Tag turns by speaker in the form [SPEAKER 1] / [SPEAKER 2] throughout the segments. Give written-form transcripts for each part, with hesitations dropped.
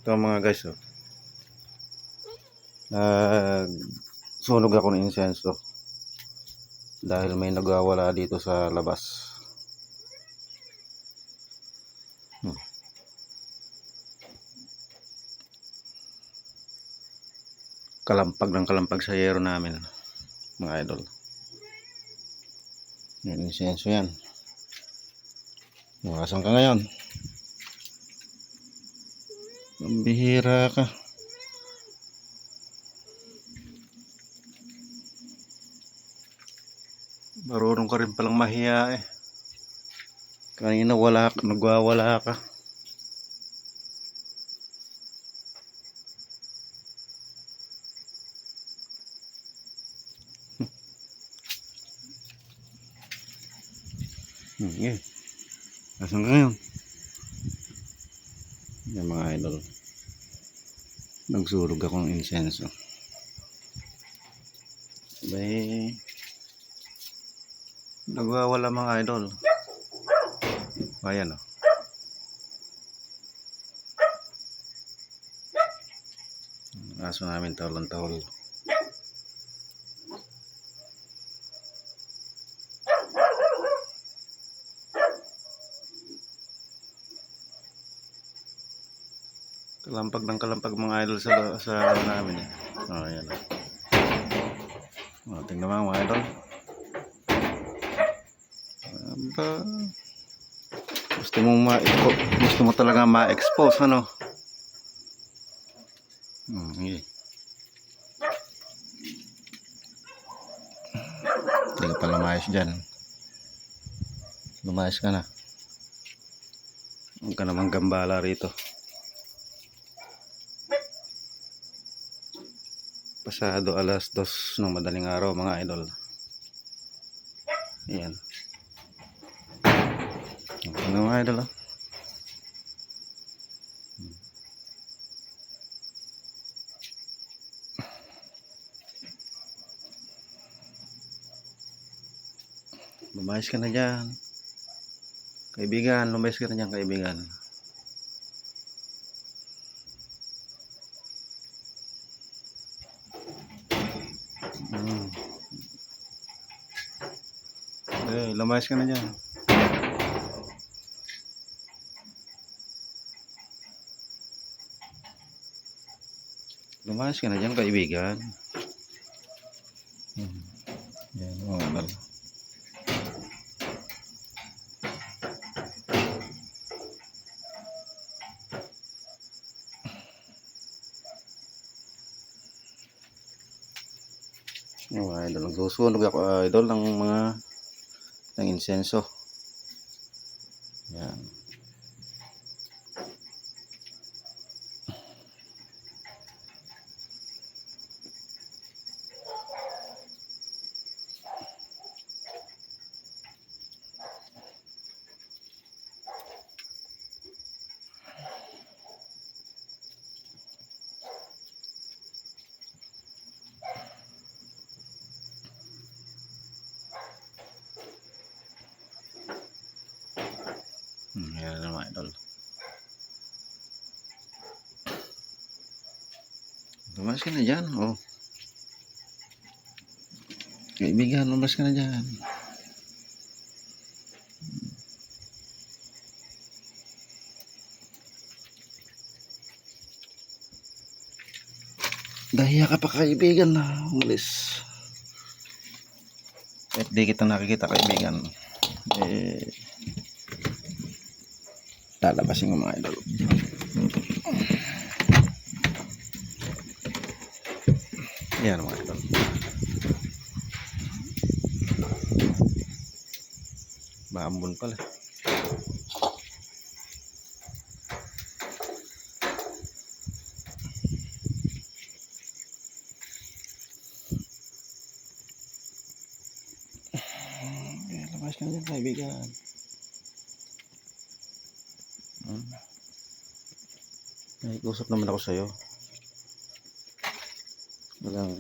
[SPEAKER 1] Ito mga guys, oh. Nagsunog ako ng insenso dahil may nagwawala dito sa labas. Kalampag ng kalampag sa yero namin, mga idol. Yung insenso yan. Asan ka ngayon? Bihira ka. Marunong ka rin palang mahiya eh. Kanina nagwawala ka. Yeah. Asan ka ngayon? Yan mga idol. Nagsurog akong insenso. Bay, nagwawala mga idol. Ayan, oh. Aso namin tawal-tawal. Kalampag ng kalampag mga idol sa ano namin eh. Oh, ayan. Oh, tingnan mo mga idol. Aba, gusto mo talaga ma-expose ano? Okay. Hindi pa lumayas dyan. Lumayas ka na. Huwag ka namang gambala rito. Pasado 2:00 ng madaling araw mga idol. Ayan. Ano mga idol, oh. Lumayas ka na dyan. Kaibigan, lumayas ka na dyan kaibigan. Lumayas ka na dyan. Lumayas ka na dyan kaibigan. Yan, oh, yung mga idol, nagsusunog ako idol ng insenso. Yan. Yan na mga idol. Lumayas ka na dyan, oh. Kaibigan, lumayas ka na dyan. Dahiya ka pa kaibigan na umalis. At di kita nakikita kaibigan. Lalabasin ko mga idol. Yan mga idol. Baambon pala. Labas ka na dyan kaibigan. Nakikusap naman ako sa'yo.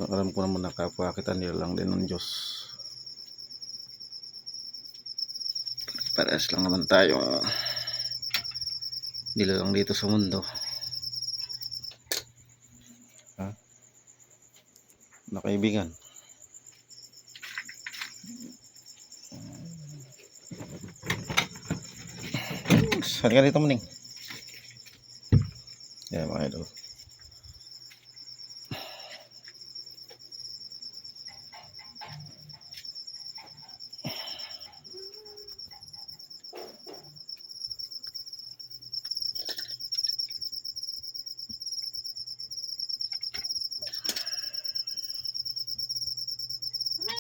[SPEAKER 1] Alam ko naman na kapwa kita nilalang din ng Diyos. Parehas lang naman tayo nilalang dito sa mundo. na kaibigan. Halika dito, Maning. Yan mga idol.